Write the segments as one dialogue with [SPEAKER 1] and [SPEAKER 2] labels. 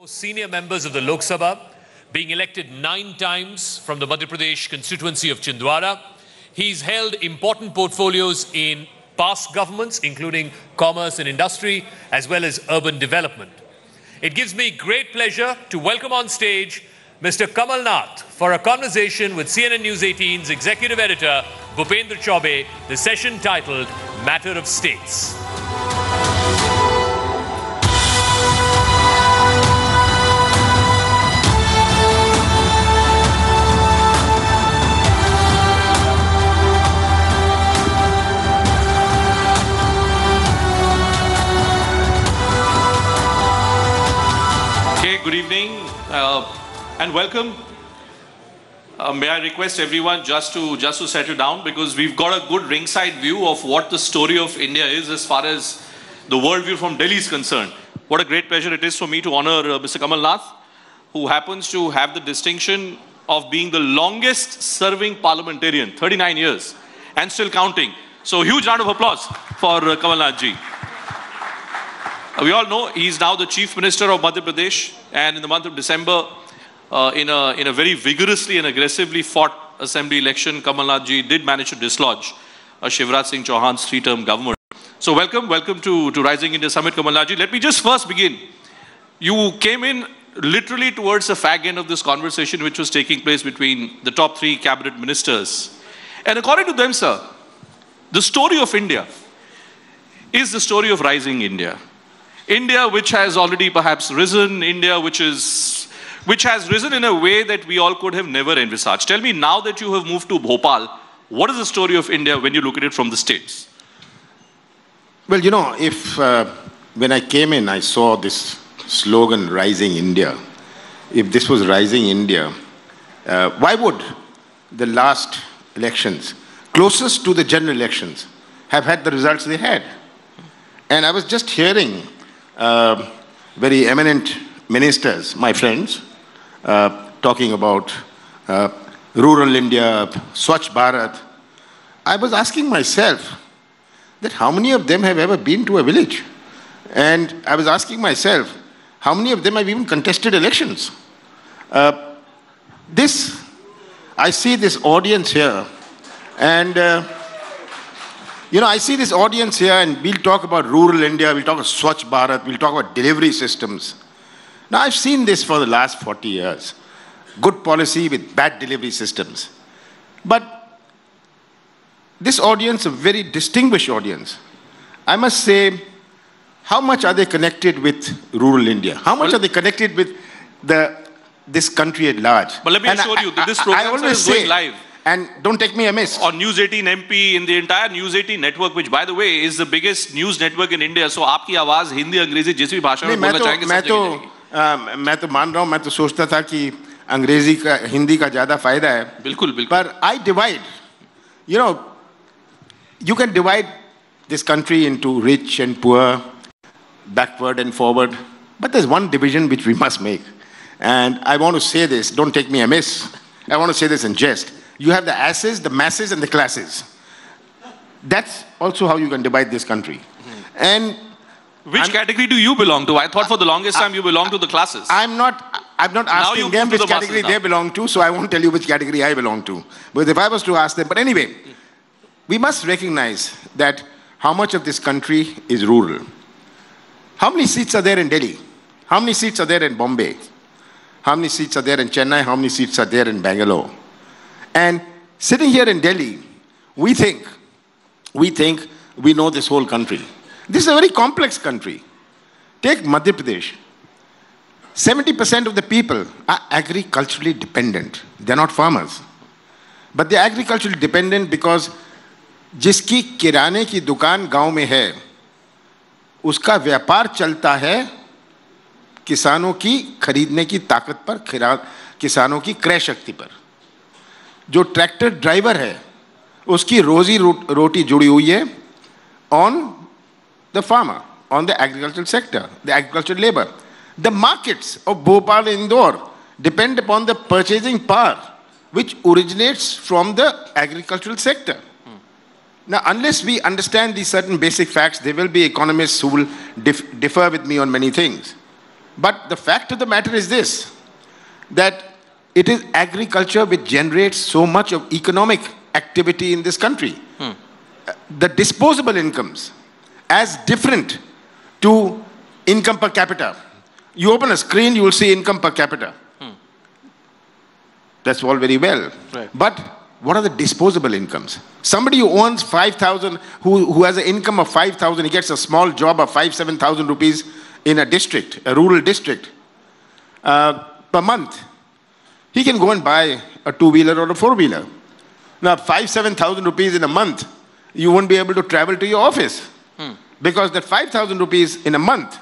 [SPEAKER 1] Senior members of the Lok Sabha, being elected 9 times from the Madhya Pradesh constituency of Chhindwara. He's held important portfolios in past governments, including commerce and industry, as well as urban development. It gives me great pleasure to welcome on stage Mr. Kamal Nath for a conversation with CNN News 18's executive editor, Bhupendra Chaube, the session titled Matter of States.
[SPEAKER 2] Good evening and welcome. May I request everyone just to settle down, because we've got a good ringside view of what the story of India is as far as the worldview from Delhi is concerned. What a great pleasure it is for me to honor Mr. Kamal Nath, who happens to have the distinction of being the longest serving parliamentarian, 39 years, and still counting. So huge round of applause for Kamal Nath ji. We all know he's now the Chief Minister of Madhya Pradesh, and in the month of December, in a very vigorously and aggressively fought assembly election, Kamal Nath ji did manage to dislodge Shivraj Singh Chauhan's 3-term government. So welcome to Rising India Summit, Kamal Nath ji. Let me just first begin. You came in literally towards the fag end of this conversation which was taking place between the top 3 cabinet ministers. And according to them, sir, the story of India is the story of rising India. India which has already perhaps risen, India which has risen in a way that we all could have never envisaged. Tell me, now that you have moved to Bhopal, what is the story of India when you look at it from the states?
[SPEAKER 3] Well, you know, when I came in, I saw this slogan, Rising India. If this was Rising India, why would the last elections, closest to the general elections, have had the results they had? And I was just hearing very eminent ministers, my friends, talking about rural India, Swachh Bharat. I was asking myself that how many of them have ever been to a village? And I was asking myself, how many of them have even contested elections? I see this audience here, and I see this audience here, and we'll talk about rural India, we'll talk about Swachh Bharat, we'll talk about delivery systems. Now, I've seen this for the last 40 years. Good policy with bad delivery systems. But this audience, a very distinguished audience, I must say, how much are they connected with rural India? How much are they connected with this country at large?
[SPEAKER 2] But let me assure you, this program is going live.
[SPEAKER 3] And don't take me amiss.
[SPEAKER 2] On News 18 MP, in the entire News 18 network, which by the way is the biggest news network in India. So आपकी आवाज हिंदी अंग्रेजी जिस भी भाषा में बोलना चाहेंगे सब जगह जाएगी.
[SPEAKER 3] मैं तो मान रहा हूँ, मैं तो सोचता था कि अंग्रेजी का हिंदी का ज़्यादा फायदा है.
[SPEAKER 2] बिल्कुल बिल्कुल.
[SPEAKER 3] But I divide. You can divide this country into rich and poor, backward and forward. But there's one division which we must make. And I want to say this, don't take me amiss. I want to say this in jest. You have the asses, the masses, and the classes. That's also how you can divide this country. And
[SPEAKER 2] which category do you belong to? I thought for the longest time you belong to the classes.
[SPEAKER 3] I'm not asking them which category they belong to, so I won't tell you which category I belong to. But if I was to ask them, but anyway, we must recognize that how much of this country is rural. How many seats are there in Delhi? How many seats are there in Bombay? How many seats are there in Chennai? How many seats are there in Bangalore? And sitting here in Delhi, we think we know this whole country. This is a very complex country. Take Madhya Pradesh. 70% of the people are agriculturally dependent. They're not farmers. But they're agriculturally dependent because जिसकी किराने की दुकान गांव में है, उसका व्यापार चलता है किसानों की खरीदने की ताकत पर, किसानों की क्रय शक्ति पर. जो ट्रैक्टर ड्राइवर है, उसकी रोजी रोटी जुड़ी हुई है on the farmer, on the agricultural sector, the agricultural labor. The markets of Bhopal and Indore depend upon the purchasing power which originates from the agricultural sector. Now, unless we understand these certain basic facts, there will be economists who will differ with me on many things. But the fact of the matter is this, that it is agriculture which generates so much of economic activity in this country. The disposable incomes, as different to income per capita. You open a screen, you will see income per capita. That's all very well.
[SPEAKER 2] Right.
[SPEAKER 3] But what are the disposable incomes? Somebody who owns 5,000, who has an income of 5,000, he gets a small job of 7,000 rupees in a district, a rural district, per month. He can go and buy a two-wheeler or a four-wheeler. Now, 7,000 rupees in a month, you won't be able to travel to your office. Because that 5,000 rupees in a month,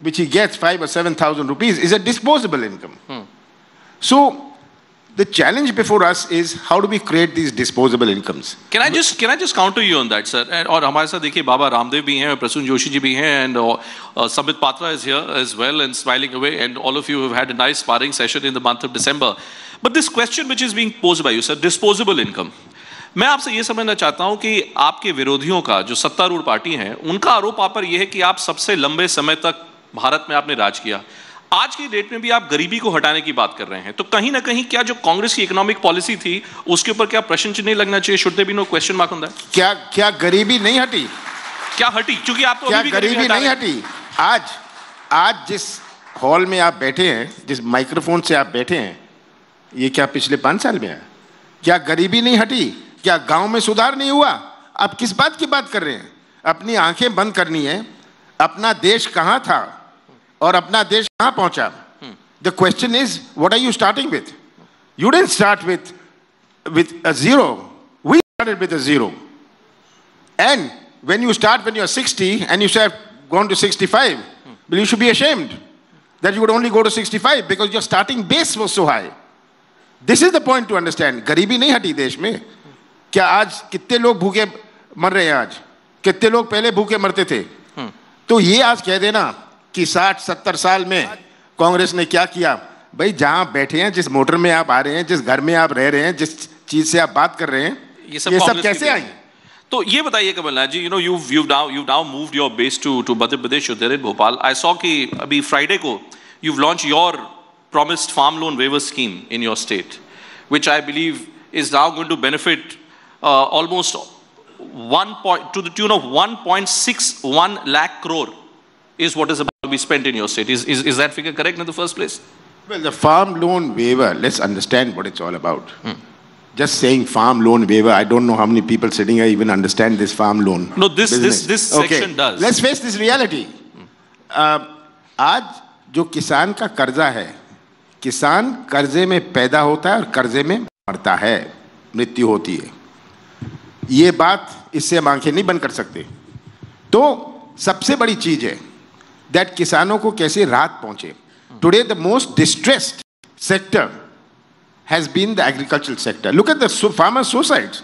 [SPEAKER 3] which he gets 5,000 or 7,000 rupees, is a disposable income. So, the challenge before us is how do we create these disposable incomes?
[SPEAKER 2] Can I just counter you on that, sir? And और हमारे साथ देखिए बाबा रामदेव भी हैं, प्रसून जोशी जी भी हैं, and Sambit Patra is here as well and smiling away, and all of you have had a nice sparring session in the month of December. But this question which is being posed by you, sir, disposable income. मैं आपसे ये समझना चाहता हूं कि आपके विरोधियों का जो सत्तारूढ़ पार्टी है, उनका आरोप आप पर यह है कि आप सबसे लंबे समय तक भारत में आपने राज किया. आज की डेट में भी आप गरीबी को हटाने की बात कर रहे हैं, तो कहीं ना कहीं क्या जो कांग्रेस की इकोनॉमिक पॉलिसी थी उसके ऊपर क्या प्रश्न चिन्ह नहीं लगना चाहिए? Should there be no question mark on that?
[SPEAKER 3] क्या गरीबी नहीं हटी?
[SPEAKER 2] क्या हटी? क्योंकि आप तो
[SPEAKER 3] क्या
[SPEAKER 2] अभी भी
[SPEAKER 3] गरीबी नहीं हटी? आज जिस हॉल में आप बैठे हैं, जिस माइक्रोफोन से आप बैठे हैं, ये क्या पिछले 5 साल में है? क्या गरीबी नहीं हटी? क्या गांव में सुधार नहीं हुआ? आप किस बात की बात कर रहे हैं? अपनी आंखें बंद करनी है. अपना देश कहां था और अपना देश कहां पहुंचा? The question is, what are you starting with? You didn't start with a zero. We started with a zero. And when you start when you're 60 and you say I've gone to 65, well, you should be ashamed that you would only go to 65 because your starting base was so high. This is the point to understand. गरीबी नहीं हटी देश में. क्या आज कितने लोग भूखे मर रहे हैं? आज कितने लोग पहले भूखे मरते थे? तो ये आज कह देना कि 60-70 साल में कांग्रेस ने क्या किया? भाई जहां बैठे हैं, जिस मोटर में आप आ रहे हैं, जिस घर में आप रह रहे हैं, जिस चीज से आप बात कर रहे हैं, ये सब कैसे आई?
[SPEAKER 2] तो ये बताइए कमलनाथ जी, you've now moved your base to Madhya Pradesh. You're there in Bhopal. I saw कि अभी Friday को you've launched your promised farm loan waiver scheme in your state, which I believe is now going to benefit almost to the tune of 1.61 lakh crore is what is about to be spent in your state. Is that figure correct in the first place?
[SPEAKER 3] Well, the farm loan waiver, let's understand what it's all about. Just saying farm loan waiver, I don't know how many people sitting here even understand this farm loan.
[SPEAKER 2] No, this section does.
[SPEAKER 3] Let's face this reality. आज जो किसान का कर्जा है, किसान कर्जे में पैदा होता है और कर्जे में मरता है, मृत्यु होती है. ये बात इससे हम आंखें नहीं बंद कर सकते. तो सबसे बड़ी चीज है that किसानों को कैसे राहत पहुंचे. Today the most distressed sector has been the agricultural sector. Look at the farmer suicides.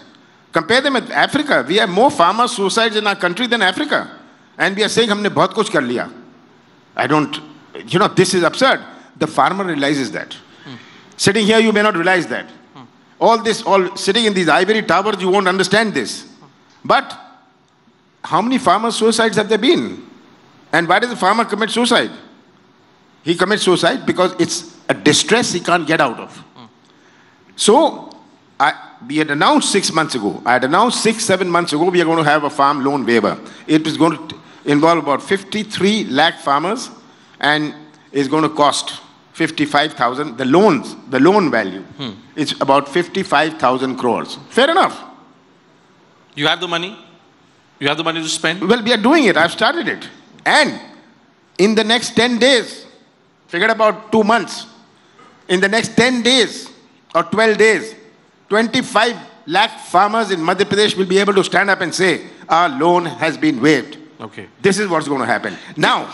[SPEAKER 3] Compare them with Africa. We have more farmer suicides in our country than Africa. And we are saying हमने बहुत कुछ कर लिया. This is absurd. The farmer realizes that. Sitting here, you may not realize that. All sitting in these ivory towers, you won't understand this. But how many farmer suicides have there been? And why does the farmer commit suicide? He commits suicide because it's a distress he can't get out of. So, we had announced 6 months ago, I had announced 6-7 months ago, we are going to have a farm loan waiver. It is going to involve about 53 lakh farmers and is going to cost 55,000. The loan value, it's about 55,000 crores. Fair enough.
[SPEAKER 2] You have the money? You have the money to spend?
[SPEAKER 3] Well, we are doing it. I've started it. And in the next 10 days, forget about 2 months, in the next 10 days or 12 days, 25 lakh farmers in Madhya Pradesh will be able to stand up and say, our loan has been waived.
[SPEAKER 2] Okay.
[SPEAKER 3] This is what's going to happen. Now,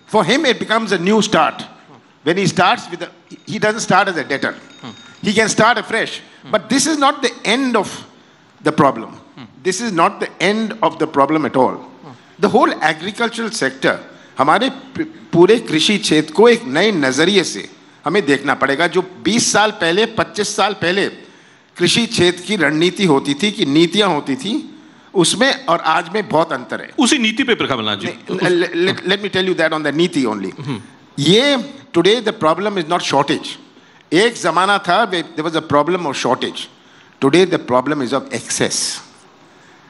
[SPEAKER 3] for him, it becomes a new start. When he starts he doesn't start as a debtor. He can start afresh. But this is not the end of the problem. This is not the end of the problem at all. The whole agricultural sector, हमारे पूरे कृषि क्षेत्र को एक नए नजरिए से हमें देखना पड़ेगा. जो 20 साल पहले, 25 साल पहले कृषि क्षेत्र की रणनीति होती थी, कि नीतियां होती थी, उसमें और आज में बहुत अंतर है.
[SPEAKER 2] उसी नीति पे कमलनाथ जी.
[SPEAKER 3] Let me tell you that on the नीति only. today the problem is not shortage. एक ज़माना था, there was a problem of shortage. Today the problem is of excess.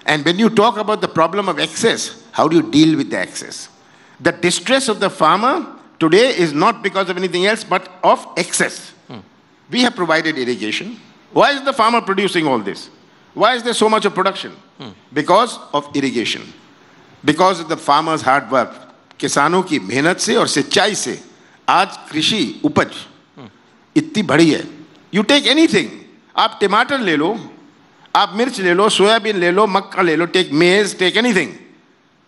[SPEAKER 3] And when you talk about the problem of excess, how do you deal with the excess? The distress of the farmer today is not because of anything else, but of excess. We have provided irrigation. Why is the farmer producing all this? Why is there so much of production? Because of irrigation. Because of the farmer's hard work. किसानों की मेहनत से और सच्चाई से आज कृषि उपज इतनी बड़ी है. You take anything. आप टमाटर ले लो, आप मिर्च ले लो, सोयाबीन ले लो, मक्का ले लो, take maize, take anything.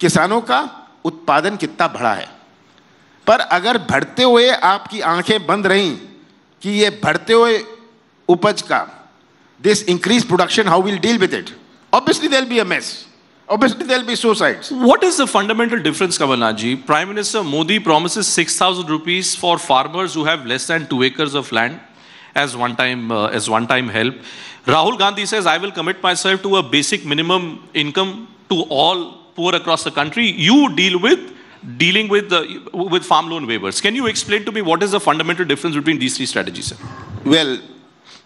[SPEAKER 3] किसानों का उत्पादन कितना बड़ा है. पर अगर बढ़ते हुए आपकी आंखें बंद रहीं कि ये बढ़ते हुए उपज का, this increased production, how we'll deal with it? Obviously there'll be a mess. Obviously there'll be suicides.
[SPEAKER 2] What is the fundamental difference, Kamalnath ji? Prime Minister Modi promises 6,000 rupees for farmers who have less than 2 acres of land as one-time help. Rahul Gandhi says, I will commit myself to a basic minimum income to all poor across the country. You dealing with farm loan waivers. Can you explain to me what is the fundamental difference between these three strategies, sir?
[SPEAKER 3] Well,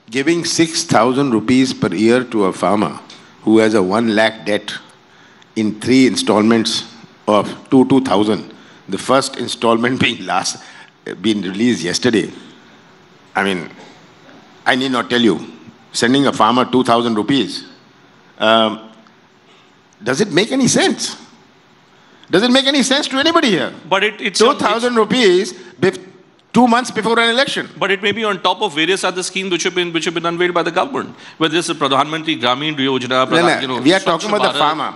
[SPEAKER 3] giving 6,000 rupees per year to a farmer who has a 1 lakh debt in 3 installments of 2,000, the first installment being released yesterday. I mean, I need not tell you, sending a farmer 2,000 rupees, does it make any sense? Does it make any sense to anybody here?
[SPEAKER 2] But it's
[SPEAKER 3] 2,000 rupees 2 months before an election.
[SPEAKER 2] But it may be on top of various other schemes which have been unveiled by the government. Whether it's the Pradhan Mantri Gramin Yojana,
[SPEAKER 3] we are talking about the farmer.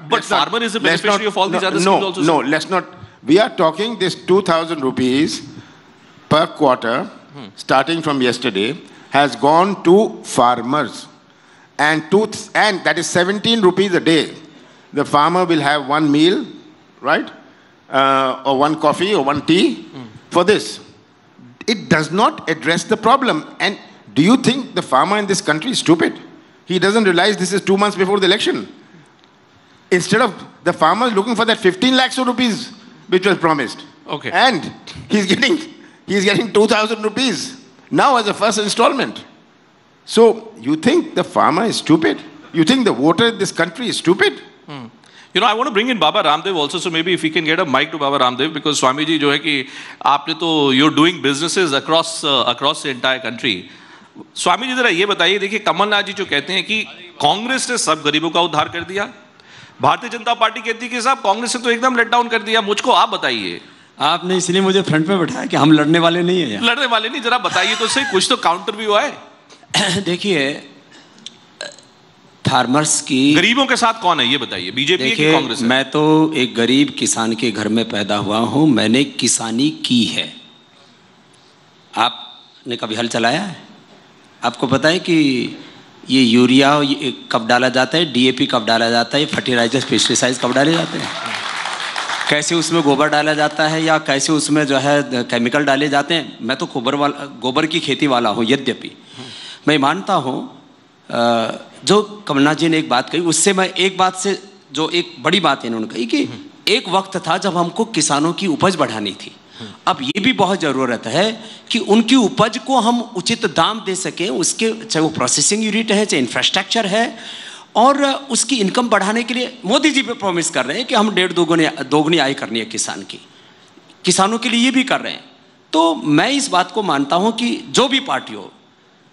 [SPEAKER 3] But
[SPEAKER 2] farmer is the beneficiary of all these other schemes also.
[SPEAKER 3] No, let's not. We are talking this 2,000 rupees per quarter, starting from yesterday, has gone to farmers. And that is 17 rupees a day. The farmer will have 1 meal, right? Or 1 coffee or 1 tea for this. It does not address the problem. And do you think the farmer in this country is stupid? He doesn't realize this is 2 months before the election. Instead of the farmer looking for that 15 lakhs of rupees which was promised.
[SPEAKER 2] Okay.
[SPEAKER 3] And he's getting 2,000 rupees now as a first installment. So you think the farmer is stupid? You think the voter in this country is stupid?
[SPEAKER 2] You know, I want to bring in Baba Ramdev also, so maybe if we can get a mic to Baba Ramdev, because Swami ji, जो है कि आपने तो you're doing businesses across the entire country. Swami ji जरा ये बताइए, देखिए कमलनाथ जी जो कहते हैं कि कांग्रेस ने सब गरीबों का उद्धार कर दिया, भारतीय जनता पार्टी कहती है कि साहब कांग्रेस ने तो एकदम लेट डाउन कर दिया. मुझको आप बताइए.
[SPEAKER 4] आपने इसलिए मुझे फ्रंट पे बैठाया कि हम लड़ने वाले नहीं है.
[SPEAKER 2] लड़ने वाले नहीं, जरा बताइए तो सही, कुछ तो काउंटर भी हुआ है.
[SPEAKER 4] देखिए, फार्मर्स की
[SPEAKER 2] गरीबों के साथ कौन है ये बताइए, बीजेपी है कि कांग्रेस है?
[SPEAKER 4] मैं तो एक गरीब किसान के घर में पैदा हुआ हूं, मैंने किसानी की है. आपने कभी हल चलाया है? आपको पता है कि ये यूरिया कब डाला जाता है, डीएपी कब डाला जाता है, फर्टिलाइजर्स पेस्टिसाइड्स कब डाले जाते हैं, कैसे उसमें गोबर डाला जाता है या कैसे उसमें जो है केमिकल डाले जाते हैं. मैं तो गोबर की खेती वाला हूँ. यद्यपि मैं मानता हूँ जो कमलनाथ जी ने एक बात कही, उससे मैं एक बात से जो एक बड़ी बात इन्होंने कही कि एक वक्त था जब हमको किसानों की उपज बढ़ानी थी. अब ये भी बहुत ज़रूरत है कि उनकी उपज को हम उचित दाम दे सकें, उसके चाहे वो प्रोसेसिंग यूनिट है, चाहे इंफ्रास्ट्रक्चर है, और उसकी इनकम बढ़ाने के लिए मोदी जी पे प्रॉमिस कर रहे हैं कि हम 1.5 दोगुनी आय करनी है किसान की. किसानों के लिए ये भी कर रहे हैं. तो मैं इस बात को मानता हूँ कि जो भी पार्टी हो,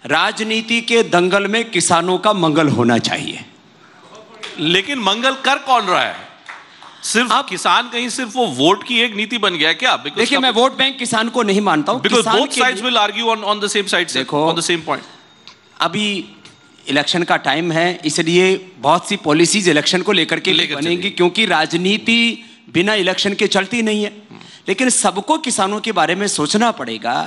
[SPEAKER 4] राजनीति के दंगल में किसानों का मंगल होना चाहिए.
[SPEAKER 2] लेकिन मंगल कर कौन रहा है? सिर्फ किसान कहीं सिर्फ वो वोट की एक नीति बन गया क्या?
[SPEAKER 4] देखिए, मैं वोट बैंक किसान को नहीं मानता हूं.
[SPEAKER 2] Because both sides will argue on the same side, on the same point.
[SPEAKER 4] अभी इलेक्शन का टाइम है, इसलिए बहुत सी पॉलिसीज इलेक्शन को लेकर के बनेंगी, क्योंकि राजनीति बिना इलेक्शन के चलती नहीं है. लेकिन सबको किसानों के बारे में सोचना पड़ेगा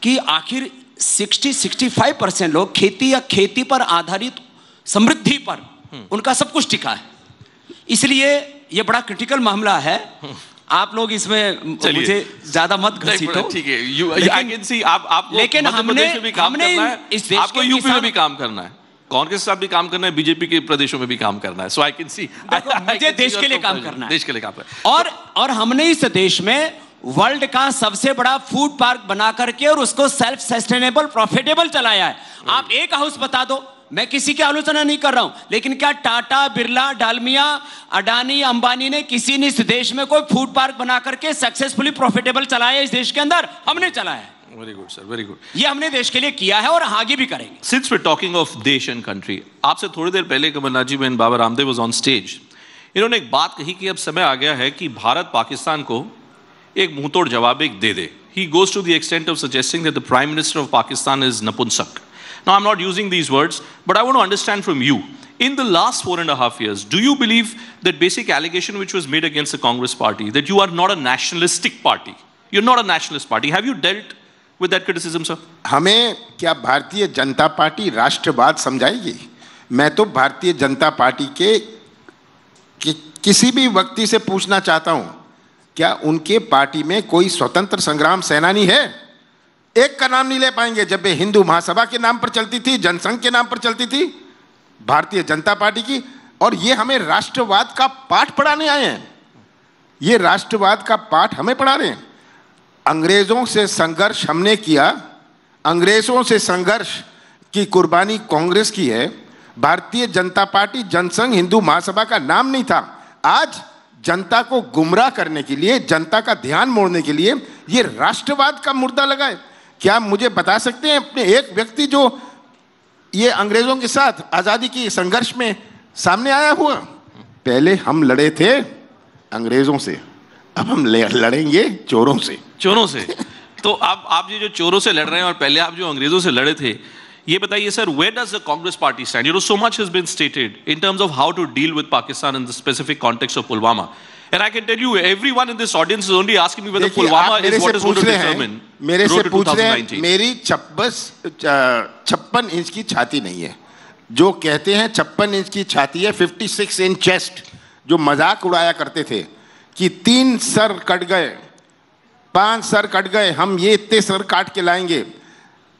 [SPEAKER 4] कि आखिर 60-65% लोग खेती या खेती पर आधारित समृद्धि पर उनका सब कुछ टिका है. इसलिए ये बड़ा क्रिटिकल मामला है. आप लोग इसमें मुझे ज्यादा मत घसीटो.
[SPEAKER 2] ठीक है,
[SPEAKER 4] लेकिन हमने
[SPEAKER 2] इस देश आपको यूपी में भी काम करना है, कांग्रेस के साथ भी काम करना है, बीजेपी के प्रदेशों में भी काम करना है. सो आई कैन सी
[SPEAKER 4] मुझे देश के लिए काम करना है,
[SPEAKER 2] देश के लिए काम करना है.
[SPEAKER 4] और हमने इस देश में वर्ल्ड का सबसे बड़ा फूड पार्क बना करके और उसको सेल्फ सस्टेनेबल प्रॉफिटेबल चलाया है। आप एक हाउस बता दो, मैं किसी की आलोचना नहीं कर रहा हूं, लेकिन क्या टाटा, बिरला, डालमिया, अडानी, अंबानी ने किसी ने इस देश में कोई फूड पार्क बना करके सक्सेसफुली प्रॉफिटेबल चलाया इस देश के अंदर? हमने चलाया है।
[SPEAKER 2] Very good sir, very good.
[SPEAKER 4] ये हमने देश के लिए किया है और आगे भी करेंगे।
[SPEAKER 2] Since we are talking of देश एंड कंट्री, आपसे थोड़ी देर पहले Kamalnath ji when Baba Ramdev was on stage, इन्होंने एक बात कही कि अब समय आ गया है कि भारत पाकिस्तान को एक मुंहतोड़ जवाब एक दे दे। He goes to the extent of suggesting that the Prime Minister of Pakistan is Napunsak. Now, I'm not using these words, but I want to understand from you. In the last 4.5 years, do you believe that basic allegation which was made against the Congress party, that you are not a nationalistic party, you're not a nationalist party, have you dealt with that criticism, sir?
[SPEAKER 3] हमें क्या Bharatiya Janata party राष्ट्रवाद समझाएगी? मैं तो Bharatiya Janata party के किसी भी व्यक्ति से पूछना चाहता हूं, क्या उनके पार्टी में कोई स्वतंत्र संग्राम सेनानी है? एक का नाम नहीं ले पाएंगे। जब वे हिंदू महासभा के नाम पर चलती थी, जनसंघ के नाम पर चलती थी, भारतीय जनता पार्टी की, और ये हमें राष्ट्रवाद का पाठ पढ़ाने आए हैं। ये राष्ट्रवाद का पाठ हमें पढ़ा रहे हैं। अंग्रेजों से संघर्ष हमने किया, अंग्रेजों से संघर्ष की कुर्बानी कांग्रेस की है। भारतीय जनता पार्टी, जनसंघ, हिंदू महासभा का नाम नहीं था। आज जनता को गुमराह करने के लिए, जनता का ध्यान मोड़ने के लिए ये राष्ट्रवाद का मुर्दा लगाए। क्या मुझे बता सकते हैं अपने एक व्यक्ति जो ये अंग्रेजों के साथ आज़ादी की संघर्ष में सामने आया हुआ? पहले हम लड़े थे अंग्रेजों से, अब हम लड़ेंगे चोरों से।
[SPEAKER 2] चोरों से? तो आप ये जो चोरों से लड़ रहे हैं और पहले आप जो अंग्रेजों से लड़े थे, ये बताइए sir, where does the Congress party stand? You know, so much has been stated in terms of how to deal with Pakistan in the specific context of Pulwama. And I can tell you, everyone in this audience is only asking me whether Pulwama is what is going to determine
[SPEAKER 3] मेरे से पूछ रहे हैं,
[SPEAKER 2] 2019.
[SPEAKER 3] मेरी 56 inch की छाती नहीं है। जो कहते हैं 56 इंच की छाती है, 56 इंच चेस्ट, जो मजाक उड़ाया करते थे कि 3 सर कट गए, 5 सर कट गए, हम ये इतने सर काट के लाएंगे।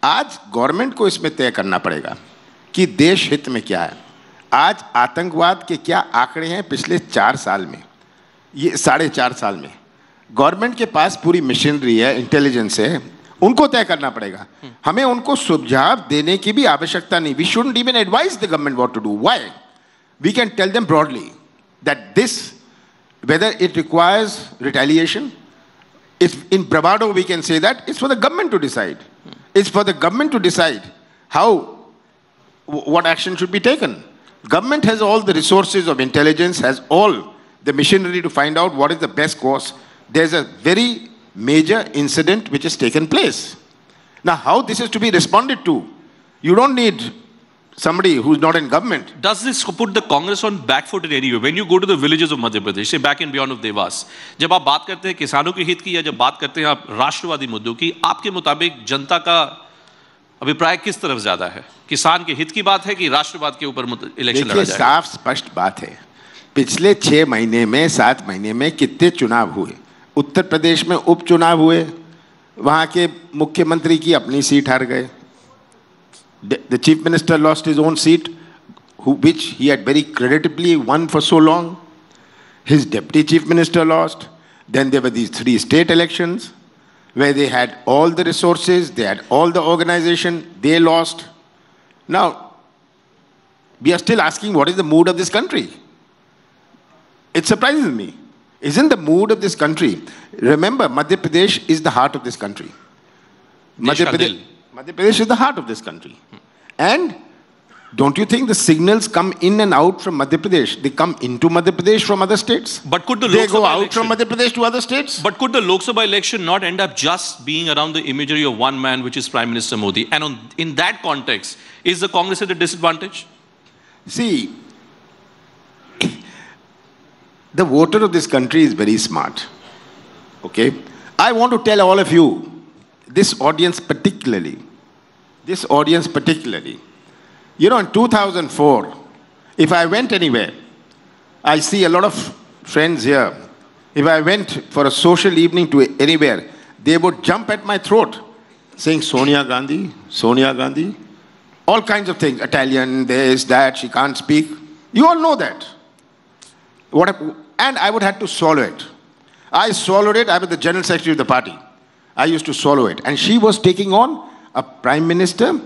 [SPEAKER 3] आज गवर्नमेंट को इसमें तय करना पड़ेगा कि देश हित में क्या है। आज आतंकवाद के क्या आंकड़े हैं पिछले 4 साल में, ये 4.5 साल में। गवर्नमेंट के पास पूरी मशीनरी है, इंटेलिजेंस है, उनको तय करना पड़ेगा। हमें उनको सुझाव देने की भी आवश्यकता नहीं। We shouldn't even advise the government what to do. Why? We can tell them broadly that this, whether it requires retaliation, it's in bravado we can say that it's for the government to decide. It's for the government to decide what action should be taken. Government has all the resources of intelligence, has all the machinery to find out what is the best course. There's a very major incident which has taken place. Now how this is to be responded to, you don't need somebody who's not in government.
[SPEAKER 2] Does this put the Congress on back foot in any way? When you go to the villages of Madhya Pradesh, say back and beyond of Devas, जब आप बात करते हैं किसानों के हित की या जब बात करते हैं आप राष्ट्रवादी मुद्दों की, आपके मुताबिक जनता का अभिप्राय किस तरफ ज्यादा है? किसान के हित की बात है कि राष्ट्रवाद के ऊपर इलेक्शन लड़ा जाए?
[SPEAKER 3] साफ स्पष्ट बात है। पिछले 6 महीने में, 7 महीने में कितने चुनाव हुए? उत्तर प्रदेश में उपचुनाव हुए, वहां के मुख्यमंत्री की अपनी सीट हार गए। The chief minister lost his own seat, which he had very creditably won for so long. His deputy chief minister lost. Then there were these 3 state elections where they had all the resources, they had all the organization, they lost. Now, we are still asking what is the mood of this country. It surprises me. Isn't the mood of this country? Remember, Madhya Pradesh is the heart of this country. Madhya Pradesh is the heart of this country. And don't you think the signals come in and out from Madhya Pradesh? They come into Madhya Pradesh from other states.
[SPEAKER 2] But could the
[SPEAKER 3] they
[SPEAKER 2] Lok
[SPEAKER 3] go
[SPEAKER 2] Sabha
[SPEAKER 3] out
[SPEAKER 2] election,
[SPEAKER 3] from Madhya Pradesh to other states?
[SPEAKER 2] But could the Lok Sabha election not end up just being around the imagery of one man, which is Prime Minister Modi? And in that context, is the Congress at a disadvantage?
[SPEAKER 3] See, the voter of this country is very smart. Okay? I want to tell all of you, this audience particularly, you know, in 2004, if I went anywhere, I see a lot of friends here. If I went for a social evening to anywhere, they would jump at my throat saying, Sonia Gandhi, Sonia Gandhi, all kinds of things, Italian, this, that, she can't speak. You all know that. And I would have to swallow it. I swallowed it. I was the general secretary of the party. I used to swallow it. And she was taking on a prime minister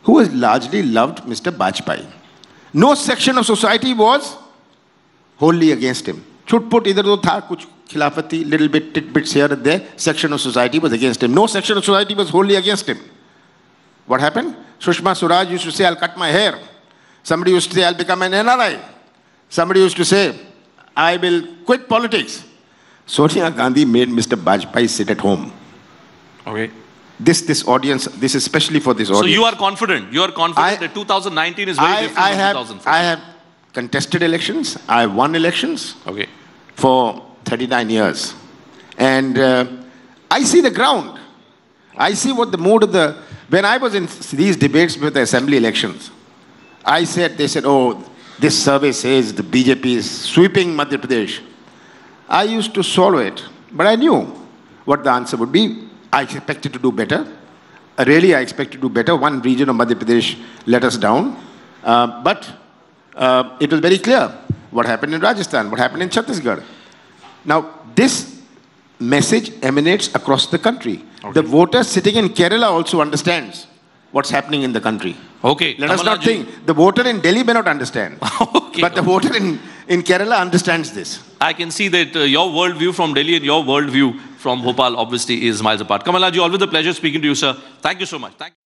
[SPEAKER 3] who was largely loved Mr. Bajpayee. No section of society was wholly against him. Chutput idhar udhar tha, kuch khilafati, little bit tidbits here and there. Section of society was against him. No section of society was wholly against him. What happened? Sushma Swaraj used to say, I'll cut my hair. Somebody used to say, I'll become an NRI. Somebody used to say, I will quit politics. Sonia Gandhi made Mr. Bajpayee sit at home.
[SPEAKER 2] Okay.
[SPEAKER 3] This audience, this is especially for this audience.
[SPEAKER 2] So you are confident. You are confident that 2019 is very different from 2014.
[SPEAKER 3] I have contested elections. I have won elections.
[SPEAKER 2] Okay.
[SPEAKER 3] For 39 years. And I see the ground. I see what the mood of the... When I was in these debates with the assembly elections, I said, they said, oh, this survey says the BJP is sweeping Madhya Pradesh. I used to swallow it, but I knew what the answer would be. I expected to do better. Really, I expected to do better. One region of Madhya Pradesh let us down. But it was very clear what happened in Rajasthan, what happened in Chhattisgarh. Now, this message emanates across the country. Okay. The voter sitting in Kerala also understands what's happening in the country.
[SPEAKER 2] Okay.
[SPEAKER 3] Let us not think. The voter in Delhi may not understand. Okay. But the voter in Kerala understands this.
[SPEAKER 2] I can see that your worldview from Delhi and your worldview from Bhopal obviously is miles apart. Kamalaji, always a pleasure speaking to you, sir. Thank you so much. Thank you.